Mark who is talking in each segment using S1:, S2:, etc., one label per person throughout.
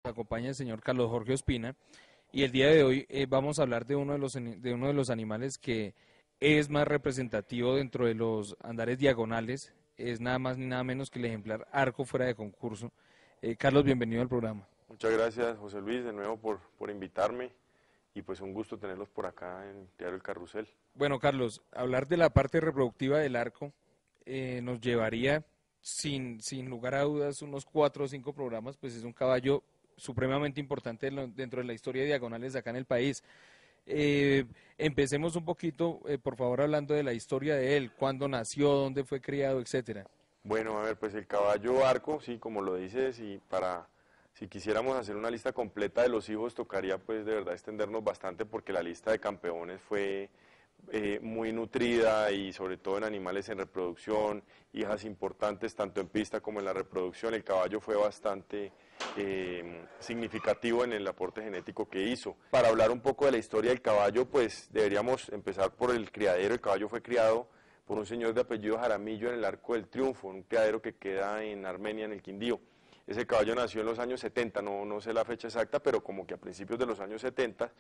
S1: Acompaña el señor Carlos Jorge Ospina y el día de hoy vamos a hablar de uno de los animales que es más representativo dentro de los andares diagonales, es nada más ni nada menos que el ejemplar arco fuera de concurso. Carlos, bienvenido al programa.
S2: Muchas gracias, José Luis, de nuevo por invitarme y pues un gusto tenerlos por acá en Diario El Carrusel.
S1: Bueno, Carlos, hablar de la parte reproductiva del arco nos llevaría sin lugar a dudas unos 4 o 5 programas, pues es un caballo supremamente importante dentro de la historia de diagonales acá en el país. Empecemos un poquito, por favor, hablando de la historia de él, cuándo nació, dónde fue criado, etcétera.
S2: Bueno, a ver, pues el caballo arco, sí, como lo dices, si quisiéramos hacer una lista completa de los hijos, tocaría pues de verdad extendernos bastante porque la lista de campeones fue muy nutrida y sobre todo en animales en reproducción, hijas importantes tanto en pista como en la reproducción. El caballo fue bastante significativo en el aporte genético que hizo. Para hablar un poco de la historia del caballo, pues deberíamos empezar por el criadero. El caballo fue criado por un señor de apellido Jaramillo en el Arco del Triunfo, un criadero que queda en Armenia, en el Quindío. Ese caballo nació en los años 70, no sé la fecha exacta, pero como que a principios de los años 70,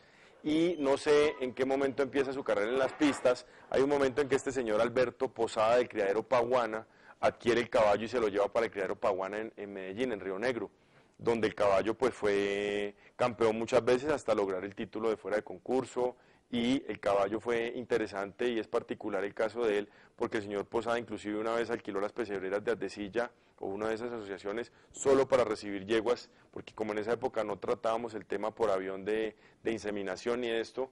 S2: y no sé en qué momento empieza su carrera en las pistas. Hay un momento en que este señor Alberto Posada del criadero Paguana adquiere el caballo y se lo lleva para el criadero Paguana en Medellín, en Río Negro, donde el caballo pues fue campeón muchas veces hasta lograr el título de fuera de concurso. Y el caballo fue interesante y es particular el caso de él porque el señor Posada inclusive una vez alquiló las pesebreras de Ardecilla o una de esas asociaciones solo para recibir yeguas, porque como en esa época no tratábamos el tema por avión de inseminación ni esto,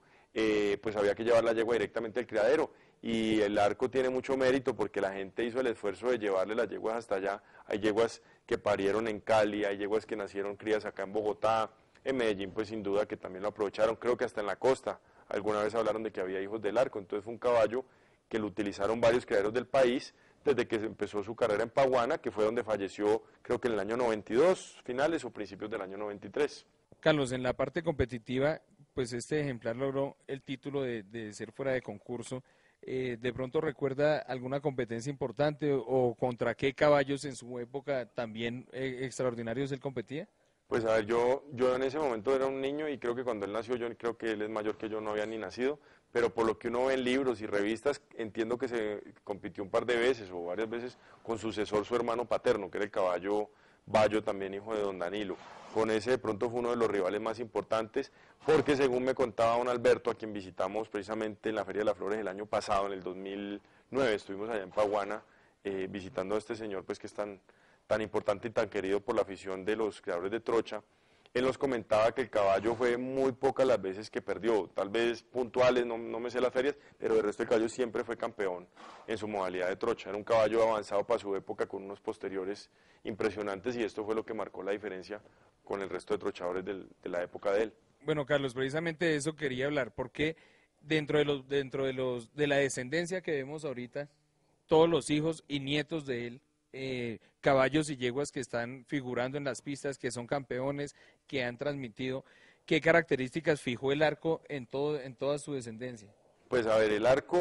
S2: pues había que llevar la yegua directamente al criadero. Y el arco tiene mucho mérito porque la gente hizo el esfuerzo de llevarle las yeguas hasta allá. Hay yeguas que parieron en Cali, hay yeguas que nacieron crías acá en Bogotá, en Medellín pues sin duda que también lo aprovecharon, creo que hasta en la costa. Alguna vez hablaron de que había hijos del arco, entonces fue un caballo que lo utilizaron varios criaderos del país desde que empezó su carrera en Paguana, que fue donde falleció creo que en el año 92, finales o principios del año 93.
S1: Carlos, en la parte competitiva, pues este ejemplar logró el título de ser fuera de concurso. ¿De pronto recuerda alguna competencia importante o contra qué caballos en su época también extraordinarios él competía?
S2: Pues a ver, yo en ese momento era un niño y creo que cuando él nació, yo creo que él es mayor que yo, no había ni nacido, pero por lo que uno ve en libros y revistas, entiendo que se compitió un par de veces o varias veces con su sucesor, su hermano paterno, que era el caballo Bayo, también hijo de don Danilo. Con ese de pronto fue uno de los rivales más importantes, porque según me contaba don Alberto, a quien visitamos precisamente en la Feria de las Flores el año pasado, en el 2009, estuvimos allá en Paguana visitando a este señor pues que es tan importante y tan querido por la afición de los creadores de trocha. Él nos comentaba que el caballo fue muy pocas las veces que perdió, tal vez puntuales, no me sé las ferias, pero el resto del caballo siempre fue campeón en su modalidad de trocha. Era un caballo avanzado para su época con unos posteriores impresionantes y esto fue lo que marcó la diferencia con el resto de trochadores de la época de él.
S1: Bueno, Carlos, precisamente de eso quería hablar, porque de la descendencia que vemos ahorita, todos los hijos y nietos de él, caballos y yeguas que están figurando en las pistas, que son campeones, que han transmitido, ¿qué características fijó el arco en toda su descendencia?
S2: Pues a ver, el arco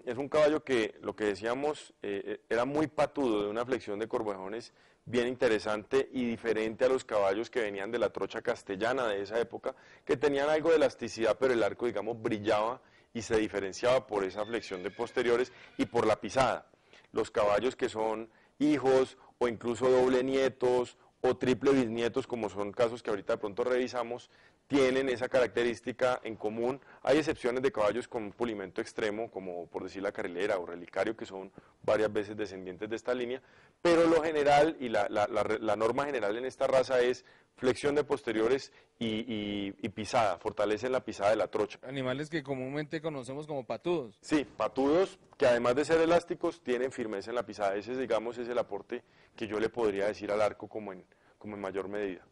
S2: es un caballo que, lo que decíamos, era muy patudo, de una flexión de corvejones bien interesante y diferente a los caballos que venían de la trocha castellana de esa época, que tenían algo de elasticidad, pero el arco, digamos, brillaba y se diferenciaba por esa flexión de posteriores y por la pisada. Los caballos que son hijos o incluso doble nietos o triple bisnietos, como son casos que ahorita de pronto revisamos, tienen esa característica en común. Hay excepciones de caballos con pulimento extremo, como por decir la carrilera o relicario, que son varias veces descendientes de esta línea, pero lo general y la norma general en esta raza es flexión de posteriores y pisada, fortalecen la pisada de la trocha.
S1: Animales que comúnmente conocemos como patudos.
S2: Sí, patudos que además de ser elásticos tienen firmeza en la pisada. Ese, digamos, es el aporte que yo le podría decir al arco como en mayor medida.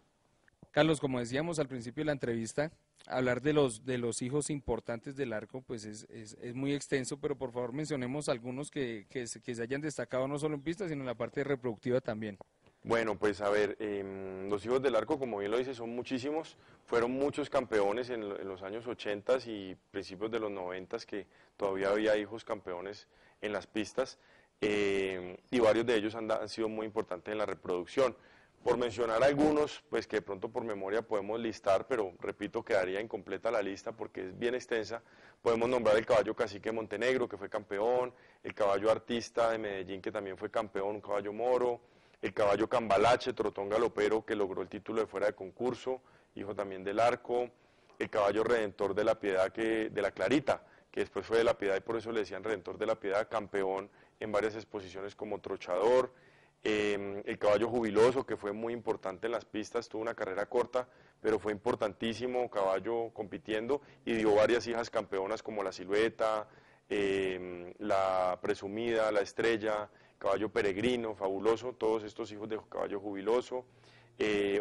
S1: Carlos, como decíamos al principio de la entrevista, hablar de los hijos importantes del arco, pues es muy extenso, pero por favor mencionemos algunos que se hayan destacado no solo en pistas, sino en la parte reproductiva también.
S2: Bueno, pues a ver, los hijos del arco, como bien lo dice, son muchísimos. Fueron muchos campeones en los años 80 y principios de los 90 que todavía había hijos campeones en las pistas y varios de ellos han sido muy importantes en la reproducción. Por mencionar algunos, pues que de pronto por memoria podemos listar, pero repito, quedaría incompleta la lista porque es bien extensa. Podemos nombrar el caballo Cacique Montenegro, que fue campeón, el caballo Artista de Medellín, que también fue campeón, un caballo moro, el caballo Cambalache, trotón galopero, que logró el título de fuera de concurso, hijo también del Arco, el caballo Redentor de la Piedad, de la Clarita, que después fue de la Piedad y por eso le decían Redentor de la Piedad, campeón en varias exposiciones como trochador. El caballo Jubiloso, que fue muy importante en las pistas, tuvo una carrera corta, pero fue importantísimo caballo compitiendo y dio varias hijas campeonas como la Silueta, la Presumida, la Estrella, caballo Peregrino, Fabuloso, todos estos hijos de caballo Jubiloso.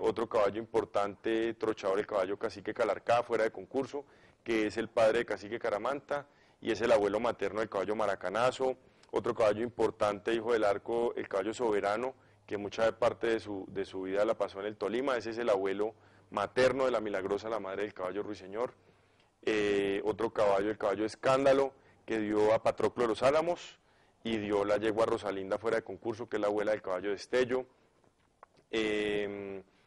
S2: Otro caballo importante, trochador, el caballo Cacique Calarcá, fuera de concurso, que es el padre de Cacique Caramanta y es el abuelo materno del caballo Maracanazo. Otro caballo importante, hijo del Arco, el caballo Soberano, que mucha parte de su vida la pasó en el Tolima, ese es el abuelo materno de la Milagrosa, la madre del caballo Ruiseñor. Otro caballo, el caballo Escándalo, que dio a Patroclo de los Álamos y dio la yegua Rosalinda fuera de concurso, que es la abuela del caballo Destello.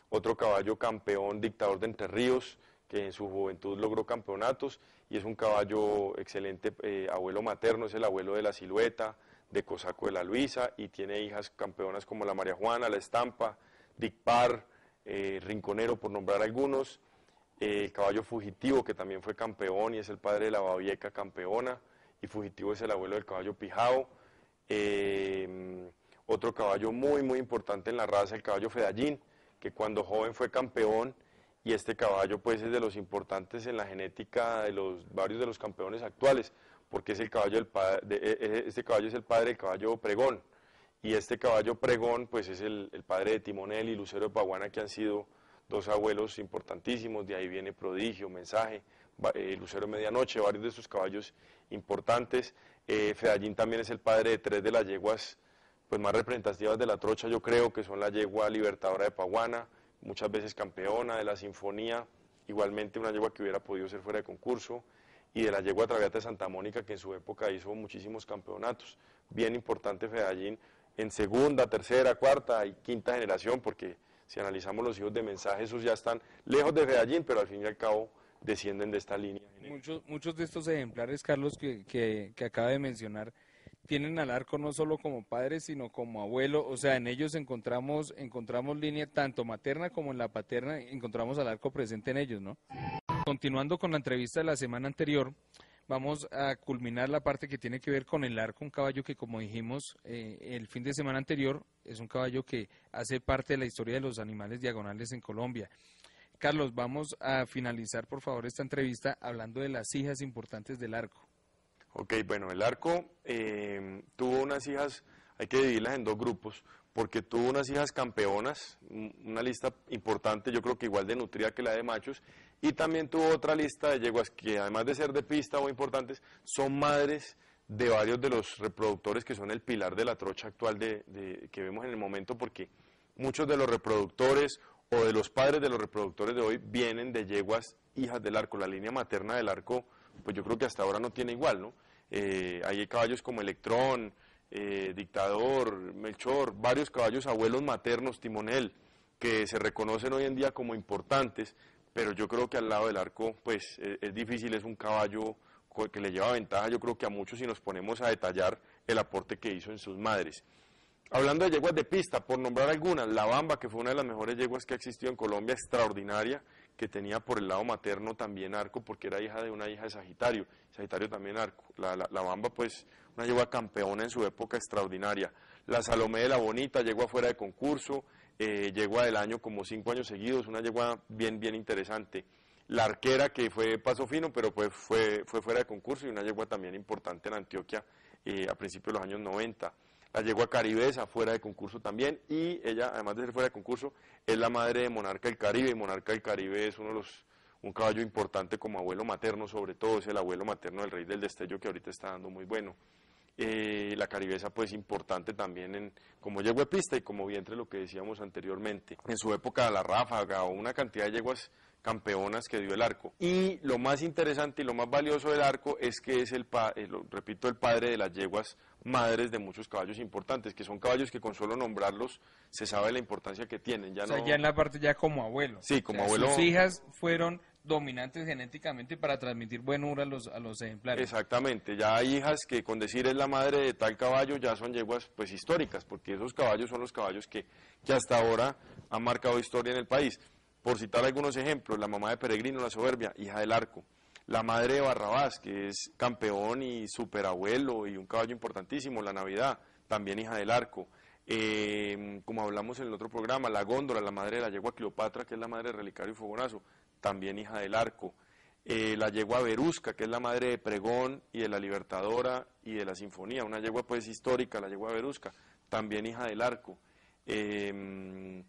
S2: Otro caballo campeón, Dictador de Entre Ríos, que en su juventud logró campeonatos y es un caballo excelente, abuelo materno, es el abuelo de la Silueta, de Cosaco de la Luisa y tiene hijas campeonas como la María Juana, la Estampa, Dicpar, Rinconero, por nombrar algunos. El caballo Fugitivo, que también fue campeón y es el padre de la Babieca campeona, y Fugitivo es el abuelo del caballo Pijao. Otro caballo muy importante en la raza, el caballo Fedallín, que cuando joven fue campeón, y este caballo pues es de los importantes en la genética de varios de los campeones actuales, porque es el caballo este caballo es el padre del caballo Pregón, y este caballo Pregón pues es el padre de Timonel y Lucero de Paguana, que han sido dos abuelos importantísimos. De ahí viene Prodigio, Mensaje, Lucero de Medianoche, varios de estos caballos importantes. Fedallín también es el padre de tres de las yeguas pues más representativas de la trocha, yo creo, que son la yegua Libertadora de Paguana, muchas veces campeona, de la Sinfonía, igualmente una yegua que hubiera podido ser fuera de concurso, y de la yegua Traviata de Santa Mónica, que en su época hizo muchísimos campeonatos. Bien importante Fedallín en segunda, tercera, cuarta y quinta generación, porque si analizamos los hijos de Mensaje, esos ya están lejos de Fedallín, pero al fin y al cabo descienden de esta línea.
S1: Muchos de estos ejemplares, Carlos, que acaba de mencionar, tienen al Arco no solo como padre, sino como abuelo, o sea, en ellos encontramos línea tanto materna como en la paterna, encontramos al Arco presente en ellos, ¿no? Continuando con la entrevista de la semana anterior, vamos a culminar la parte que tiene que ver con el Arco, un caballo que, como dijimos el fin de semana anterior, es un caballo que hace parte de la historia de los animales diagonales en Colombia. Carlos, vamos a finalizar, por favor, esta entrevista hablando de las hijas importantes del Arco.
S2: Ok, bueno, el Arco tuvo unas hijas, hay que dividirlas en dos grupos, porque tuvo unas hijas campeonas, una lista importante, yo creo que igual de nutrida que la de machos, y también tuvo otra lista de yeguas que, además de ser de pista muy importantes, son madres de varios de los reproductores que son el pilar de la trocha actual que vemos en el momento, porque muchos de los reproductores o de los padres de los reproductores de hoy vienen de yeguas hijas del Arco. La línea materna del Arco, pues yo creo que hasta ahora no tiene igual, ¿no? Hay caballos como Electrón, Dictador, Melchor, varios caballos abuelos maternos, Timonel, que se reconocen hoy en día como importantes, pero yo creo que al lado del Arco, pues es difícil, es un caballo que le lleva ventaja, yo creo que a muchos, si nos ponemos a detallar el aporte que hizo en sus madres. Hablando de yeguas de pista, por nombrar algunas, La Bamba, que fue una de las mejores yeguas que ha existido en Colombia, extraordinaria, que tenía por el lado materno también Arco, porque era hija de una hija de Sagitario, Sagitario también Arco. La Bamba, pues, una yegua campeona en su época, extraordinaria. La Salomé de la Bonita, yegua fuera de concurso, yegua del año como 5 años seguidos, una yegua bien interesante. La Arquera, que fue paso fino, pero pues fue fuera de concurso, y una yegua también importante en Antioquia a principios de los años 90. La yegua Caribesa, fuera de concurso también, y ella, además de ser fuera de concurso, es la madre de Monarca del Caribe, y Monarca del Caribe es un caballo importante como abuelo materno, sobre todo es el abuelo materno del Rey del Destello, que ahorita está dando muy bueno. La caribesa pues importante también como yegua de pista y como vientre, lo que decíamos anteriormente. En su época la ráfaga o una cantidad de yeguas campeonas que dio el arco. Y lo más interesante y lo más valioso del arco es que es repito, el padre de las yeguas madres de muchos caballos importantes, que son caballos que con solo nombrarlos se sabe la importancia que tienen. Ya
S1: o sea, ya en la parte ya como abuelo.
S2: Sí, como
S1: o sea,
S2: abuelo.
S1: Sus hijas fueron dominantes genéticamente para transmitir buenura a los ejemplares.
S2: Exactamente, ya hay hijas que con decir es la madre de tal caballo ya son yeguas pues históricas, porque esos caballos son los caballos que hasta ahora han marcado historia en el país. Por citar algunos ejemplos, la mamá de Peregrino, la Soberbia, hija del arco. La madre de Barrabás, que es campeón y superabuelo y un caballo importantísimo, la Navidad, también hija del arco. Como hablamos en el otro programa, la Góndola, la madre de la yegua Cleopatra, que es la madre de Relicario y Fogonazo, también hija del arco. La yegua Verusca, que es la madre de Pregón y de la Libertadora y de la Sinfonía, una yegua pues histórica, la yegua Verusca, también hija del arco. El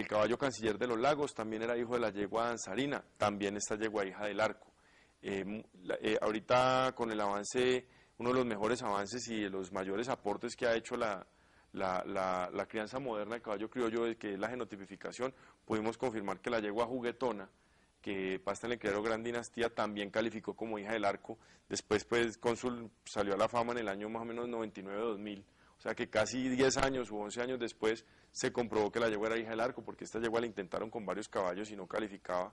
S2: caballo Canciller de los Lagos también era hijo de la yegua Danzarina, también esta yegua hija del arco. Ahorita con el avance, uno de los mejores avances y de los mayores aportes que ha hecho la crianza moderna del caballo criollo, que es la genotipificación, pudimos confirmar que la yegua Juguetona, que pasta en el criadero Gran Dinastía, también calificó como hija del arco. Después pues Cónsul salió a la fama en el año más o menos 99-2000. O sea que casi 10 años u 11 años después se comprobó que la yegua era hija del arco, porque esta yegua la intentaron con varios caballos y no calificaba.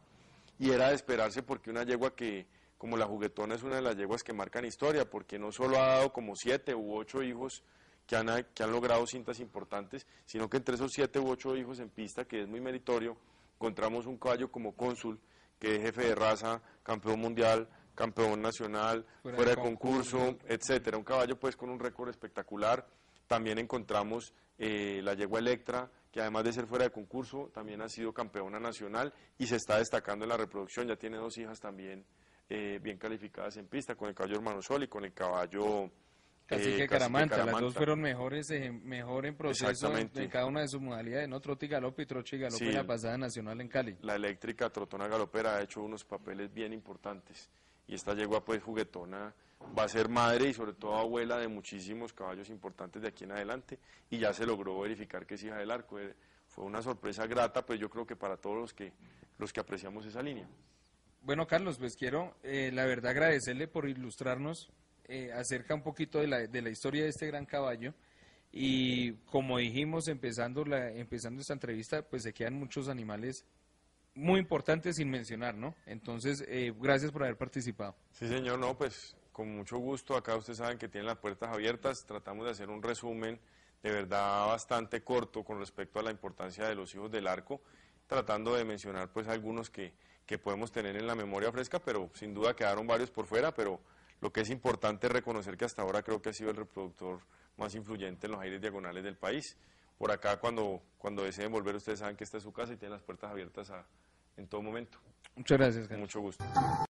S2: Y era de esperarse, porque una yegua que, como la Juguetona, es una de las yeguas que marcan historia, porque no solo ha dado como 7 u 8 hijos que han logrado cintas importantes, sino que entre esos 7 u 8 hijos en pista, que es muy meritorio, encontramos un caballo como Cónsul, que es jefe de raza, campeón mundial, campeón nacional, fuera de concurso, etcétera. Un caballo pues con un récord espectacular. También encontramos la yegua Electra, que además de ser fuera de concurso, también ha sido campeona nacional y se está destacando en la reproducción. Ya tiene 2 hijas también bien calificadas en pista, con el caballo Hermano Sol y con el caballo
S1: Cacique Caramanta. Las dos fueron mejor en proceso en cada una de sus modalidades, ¿no? Trote y galope y troche y galope, sí, en la pasada nacional en Cali.
S2: La Eléctrica Trotona Galopera ha hecho unos papeles bien importantes. Y esta yegua pues Juguetona va a ser madre y sobre todo abuela de muchísimos caballos importantes de aquí en adelante, y ya se logró verificar que es hija del arco. Fue una sorpresa grata, pues yo creo que para todos los que apreciamos esa línea.
S1: Bueno, Carlos, pues quiero la verdad agradecerle por ilustrarnos acerca un poquito de la historia de este gran caballo, y como dijimos empezando esta entrevista, pues se quedan muchos animales muy importantes sin mencionar, ¿no? Entonces, gracias por haber participado.
S2: Sí, señor, no, pues con mucho gusto. Acá ustedes saben que tienen las puertas abiertas. Tratamos de hacer un resumen de verdad bastante corto con respecto a la importancia de los hijos del arco, tratando de mencionar pues algunos que podemos tener en la memoria fresca, pero sin duda quedaron varios por fuera. Pero lo que es importante es reconocer que hasta ahora creo que ha sido el reproductor más influyente en los aires diagonales del país. Por acá, cuando deseen volver, ustedes saben que esta es su casa y tienen las puertas abiertas en todo momento.
S1: Muchas gracias, Carlos.
S2: Con mucho gusto.